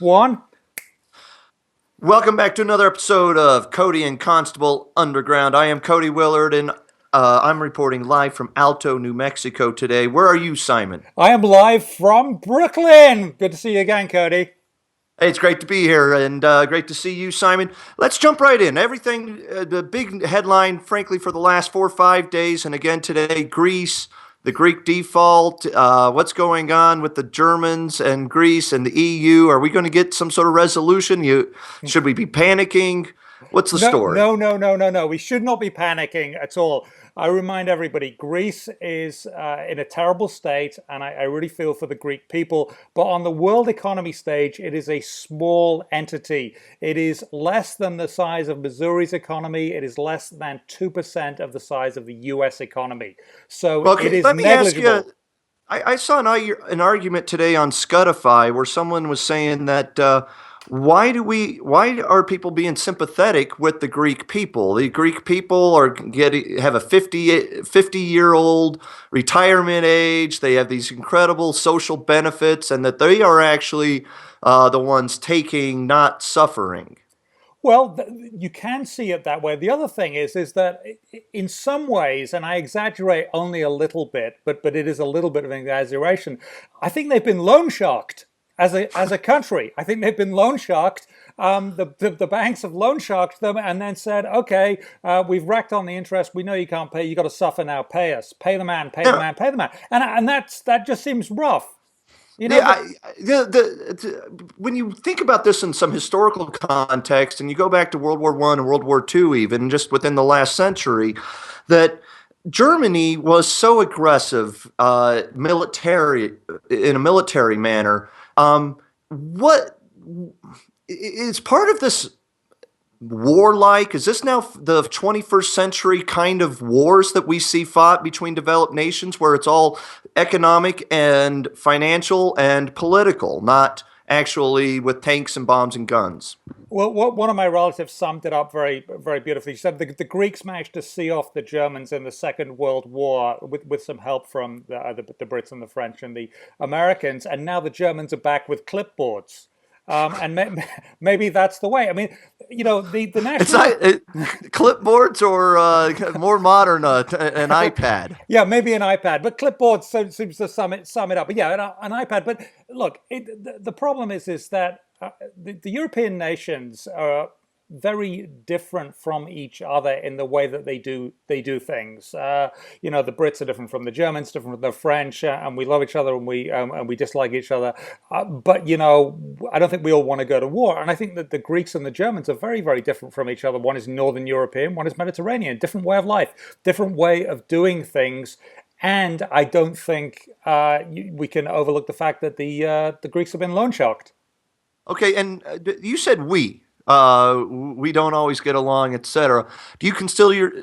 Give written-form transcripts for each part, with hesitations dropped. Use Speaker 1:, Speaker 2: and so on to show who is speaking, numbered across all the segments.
Speaker 1: One.
Speaker 2: Welcome back to another episode of Cody and Constable Underground. I am Cody Willard, and I'm reporting live from Alto, New Mexico today. Where are you, Simon?
Speaker 1: I am live from Brooklyn. Good to see you again, Cody.
Speaker 2: Hey, it's great to be here, and great to see you, Simon. Let's jump right in. Everything, the big headline, frankly, for the last 4 or 5 days, and again today, Greece, the Greek default. What's going on with the Germans and Greece and the EU? Are we going to get some sort of resolution? Should we be panicking? What's the
Speaker 1: No,
Speaker 2: story?
Speaker 1: no, no, no, no, no. We should not be panicking at all. I remind everybody, Greece is in a terrible state, and I really feel for the Greek people. But on the world economy stage, it is a small entity. It is less than the size of Missouri's economy. It is less than 2% of the size of the US economy. So
Speaker 2: Well,
Speaker 1: it
Speaker 2: okay,
Speaker 1: is
Speaker 2: let me ask
Speaker 1: negligible.
Speaker 2: you. I saw an argument today on Scutify where someone was saying that why are people being sympathetic with the Greek people? The Greek people have a 50 year old retirement age. They have these incredible social benefits, and that they are actually the ones taking, not suffering.
Speaker 1: Well, you can see it that way. The other thing is that in some ways, and I exaggerate only a little bit, but it is a little bit of an exaggeration. I think they've been loan sharked as a country. I think they've been loan sharked. The banks have loan sharked them and then said, okay, we've racked on the interest. We know you can't pay. You got to suffer now. Pay us. Pay the man. Pay the
Speaker 2: Now,
Speaker 1: man. Pay the man. And that just seems rough. You know,
Speaker 2: Yeah, when you think about this in some historical context, and you go back to World War I and World War II, even just within the last century, that Germany was so aggressive, military in a military manner. What is part of this warlike? Is this now the 21st century kind of wars that we see fought between developed nations where it's all economic and financial and political, not actually with tanks and bombs and guns?
Speaker 1: well, one of my relatives summed it up very, very beautifully. He said the Greeks managed to see off the Germans in the Second World War with some help from the Brits and the French and the Americans, and now the Germans are back with clipboards. And maybe that's the way. I mean, the
Speaker 2: It's
Speaker 1: national.
Speaker 2: not clipboards or more modern, an iPad.
Speaker 1: Yeah, maybe an iPad, but clipboard seems to sum it up. But yeah, an iPad. But look, the problem is that the European nations are very different from each other in the way that they do things. The Brits are different from the Germans, different from the French, and we love each other and we dislike each other. But I don't think we all want to go to war. And I think that the Greeks and the Germans are very, very different from each other. One is Northern European, one is Mediterranean. Different way of life, different way of doing things. And I don't think we can overlook the fact that the Greeks have been loan sharked.
Speaker 2: Okay, and you said we don't always get along, etc. Do you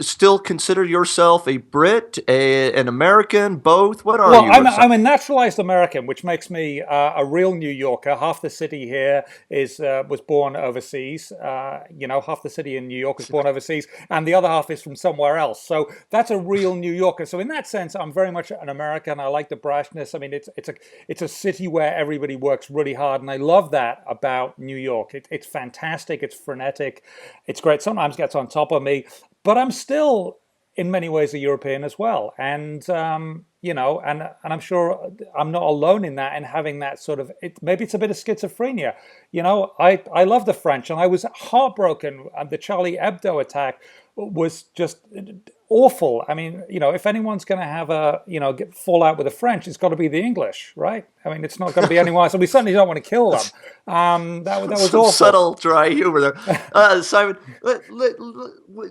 Speaker 2: still consider yourself a Brit, an American, both? What are
Speaker 1: Well,
Speaker 2: you?
Speaker 1: I'm a naturalized American, which makes me a real New Yorker. Half the city here is was born overseas. Half the city in New York was born overseas, and the other half is from somewhere else. So that's a real New Yorker. So in that sense, I'm very much an American. I like the brashness. I mean, it's a city where everybody works really hard, and I love that about New York. It's fantastic. It's frenetic. It's great. Sometimes gets on top of me, but I'm still in many ways a European as well. And and I'm sure I'm not alone in that and having that sort of maybe it's a bit of schizophrenia. I love the French, and I was heartbroken. The Charlie Hebdo attack was just awful. I mean, if anyone's going to have get fall out with the French, it's got to be the English, right? I mean, it's not going to be anyone else. And we certainly don't want to kill them. That was
Speaker 2: Some
Speaker 1: awful.
Speaker 2: subtle dry humor there. Simon,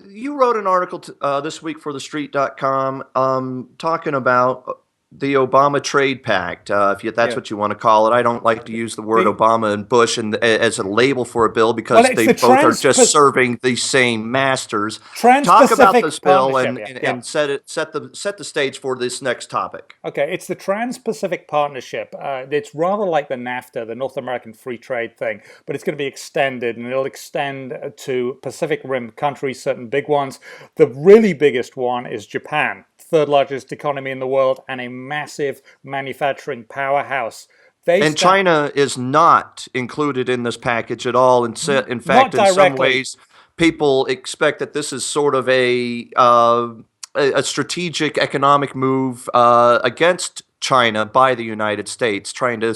Speaker 2: you wrote an article this week for TheStreet.com talking about the Obama Trade Pact, if that's
Speaker 1: Yeah.
Speaker 2: what you want to call it. I don't like to use the word
Speaker 1: The
Speaker 2: Obama and Bush as a label for a bill
Speaker 1: Well,
Speaker 2: because
Speaker 1: it's
Speaker 2: they
Speaker 1: the
Speaker 2: both are just serving the same masters. Talk about this
Speaker 1: Trans-Pacific
Speaker 2: bill
Speaker 1: Partnership.
Speaker 2: and,
Speaker 1: Yeah,
Speaker 2: and,
Speaker 1: yeah.
Speaker 2: and set the stage for this next topic.
Speaker 1: Okay, it's the Trans-Pacific Partnership. It's rather like the NAFTA, the North American Free Trade thing, but it's going to be extended, and it'll extend to Pacific Rim countries, certain big ones. The really biggest one is Japan, third largest economy in the world, and a massive manufacturing powerhouse.
Speaker 2: And China is not included in this package at all. In fact, in some ways, people expect that this is sort of a strategic economic move against China by the United States, trying to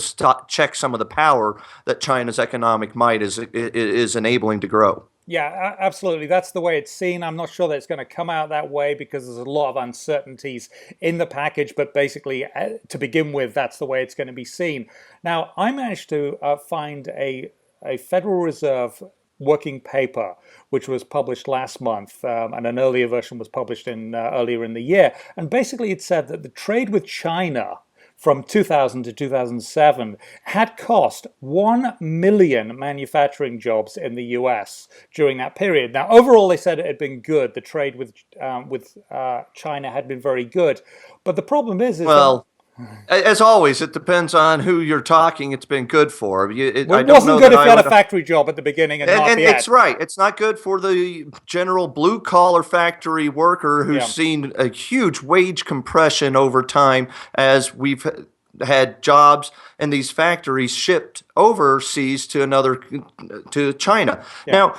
Speaker 2: check some of the power that China's economic might is enabling to grow.
Speaker 1: Yeah, absolutely. That's the way it's seen. I'm not sure that it's going to come out that way because there's a lot of uncertainties in the package. But basically, to begin with, that's the way it's going to be seen. Now, I managed to find a Federal Reserve working paper, which was published last month, and an earlier version was published earlier in the year. And basically, it said that the trade with China from 2000 to 2007 had cost 1 million manufacturing jobs in the US during that period. Now, overall, they said it had been good. The trade with China had been very good. But the problem is
Speaker 2: well, as always, it depends on who you're talking. It's been good for.
Speaker 1: It wasn't good if you had a factory job at the beginning and not the end.
Speaker 2: It's right. It's not good for the general blue-collar factory worker who's seen a huge wage compression over time as we've had jobs in these factories shipped overseas to China. Yeah. Now,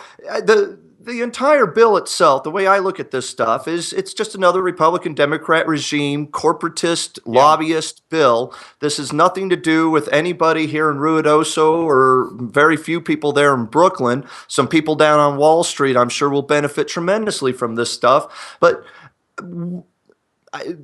Speaker 2: the entire bill itself, the way I look at this stuff, is it's just another Republican Democrat regime, corporatist, lobbyist bill. This has nothing to do with anybody here in Ruidoso or very few people there in Brooklyn. Some people down on Wall Street, I'm sure, will benefit tremendously from this stuff. But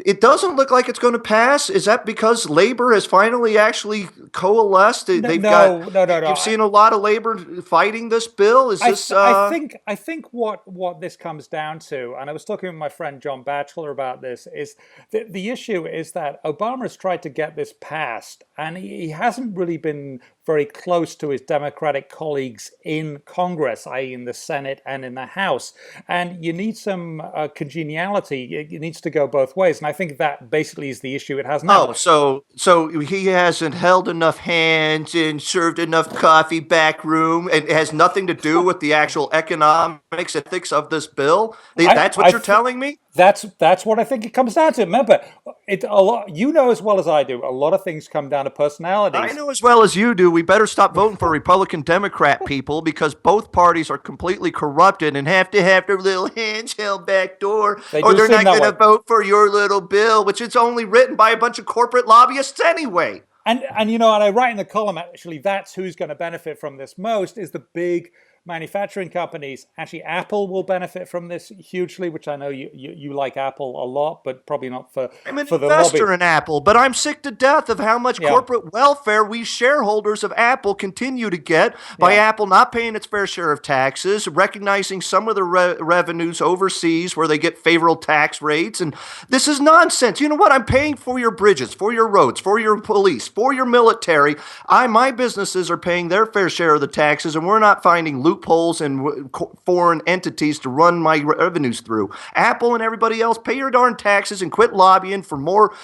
Speaker 2: it doesn't look like it's going to pass. Is that because labor has finally actually coalesced?
Speaker 1: No.
Speaker 2: You've seen a lot of labor fighting this bill.
Speaker 1: I think what this comes down to, and I was talking with my friend John Batchelor about this, is the issue is that Obama has tried to get this passed, and he hasn't really been very close to his Democratic colleagues in Congress, i.e. in the Senate and in the House. And you need some congeniality. It needs to go both ways. And I think that basically is the issue it has now.
Speaker 2: Oh, so he hasn't held enough hands and served enough coffee back room, and it has nothing to do with the actual economics ethics of this bill? That's what you're telling me?
Speaker 1: That's what I think it comes down to. Remember, you know as well as I do, a lot of things come down to personalities.
Speaker 2: I know as well as you do. We better stop voting for Republican Democrat people because both parties are completely corrupted and have to have their little hands held back door, or they're not going to vote for your little bill, which is only written by a bunch of corporate lobbyists anyway.
Speaker 1: And I write in the column, actually, that's who's going to benefit from this most, is the big manufacturing companies. Actually, Apple will benefit from this hugely, which I know you like Apple a lot, but probably not for
Speaker 2: I'm an
Speaker 1: for the
Speaker 2: investor
Speaker 1: lobby.
Speaker 2: in Apple, but I'm sick to death of how much corporate welfare we shareholders of Apple continue to get by Apple not paying its fair share of taxes, recognizing some of the revenues overseas where they get favorable tax rates. And this is nonsense. You know what? I'm paying for your bridges, for your roads, for your police, for your military. My businesses are paying their fair share of the taxes, and we're not finding loopholes and foreign entities to run my revenues through. Apple and everybody else, pay your darn taxes and quit lobbying for more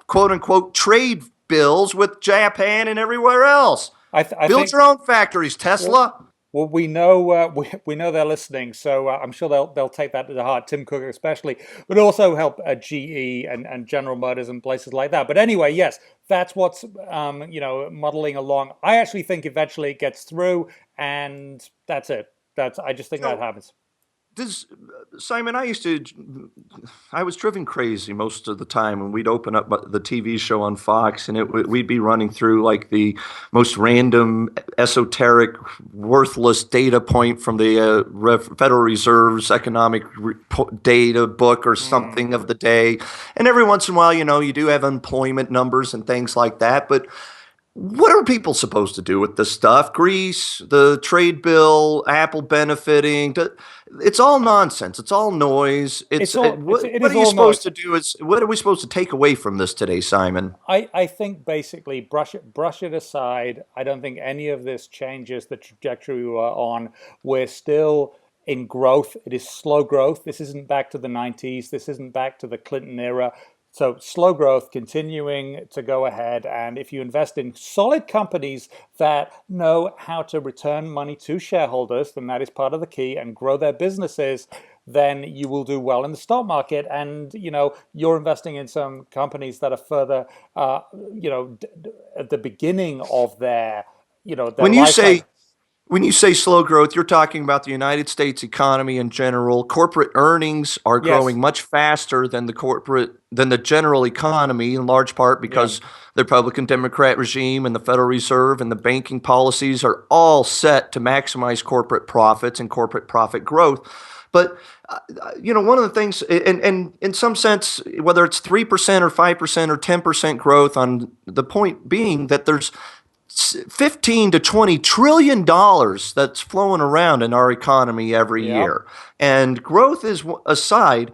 Speaker 2: quote-unquote trade bills with Japan and everywhere else. Build your own factories, Tesla.
Speaker 1: Well, we know we know they're listening, so I'm sure they'll take that to heart. Tim Cook especially, but also help GE and General Motors and places like that. But anyway, yes, that's what's muddling along. I actually think eventually it gets through, and that's it. I just think that happens.
Speaker 2: Simon, I was driven crazy most of the time when we'd open up the TV show on Fox, and we'd be running through like the most random, esoteric, worthless data point from the Federal Reserve's economic data book or something of the day. And every once in a while, you do have employment numbers and things like that, but what are people supposed to do with this stuff? Greece, the trade bill, Apple benefiting. It's all nonsense. It's all noise. What are you supposed to do? What are we supposed to take away from this today, Simon?
Speaker 1: I think basically brush it aside. I don't think any of this changes the trajectory we're on. We're still in growth. It is slow growth. This isn't back to the 90s. This isn't back to the Clinton era. So slow growth, continuing to go ahead. And if you invest in solid companies that know how to return money to shareholders, then that is part of the key, and grow their businesses, then you will do well in the stock market. And you're investing in some companies that are further, at the beginning of their
Speaker 2: When you
Speaker 1: life
Speaker 2: say
Speaker 1: cycle.
Speaker 2: When you say slow growth, you're talking about the United States economy in general. Corporate earnings are
Speaker 1: Yes.
Speaker 2: growing much faster than the general economy, in large part
Speaker 1: Yeah.
Speaker 2: because the Republican Democrat regime and the Federal Reserve and the banking policies are all set to maximize corporate profits and corporate profit growth. But one of the things, and in some sense, whether it's 3% or 5% or 10% growth, on the point being that there's 15 to 20 trillion dollars that's flowing around in our economy every
Speaker 1: Yeah.
Speaker 2: year. And growth is aside,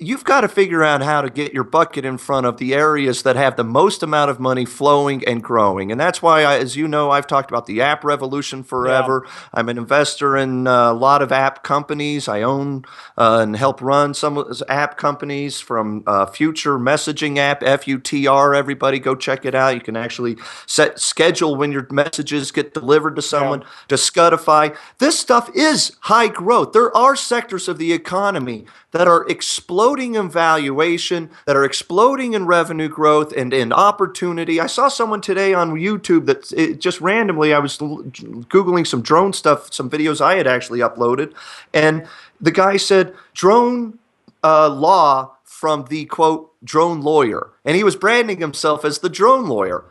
Speaker 2: you've got to figure out how to get your bucket in front of the areas that have the most amount of money flowing and growing. And that's why, as you know, I've talked about the app revolution
Speaker 1: Yeah.
Speaker 2: forever. I'm an investor in a lot of app companies. I own and help run some of those app companies, from Future Messaging app, FUTR. Everybody go check it out. You can actually schedule when your messages get delivered to
Speaker 1: Yeah.
Speaker 2: someone, to Scudify. This stuff is high growth. There are sectors of the economy that are exploding in valuation, that are exploding in revenue growth and in opportunity. I saw someone today on YouTube that just randomly, I was Googling some drone stuff, some videos I had actually uploaded, and the guy said drone law from the quote drone lawyer, and he was branding himself as the drone lawyer.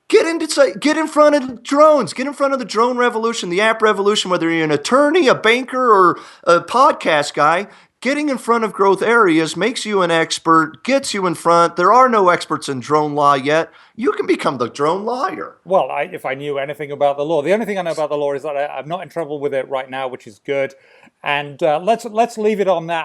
Speaker 2: Get in front of drones. Get in front of the drone revolution, the app revolution. Whether you're an attorney, a banker, or a podcast guy, getting in front of growth areas makes you an expert, gets you in front. There are no experts in drone law yet. You can become the drone lawyer.
Speaker 1: Well, if I knew anything about the law, the only thing I know about the law is that I'm not in trouble with it right now, which is good. And let's leave it on that.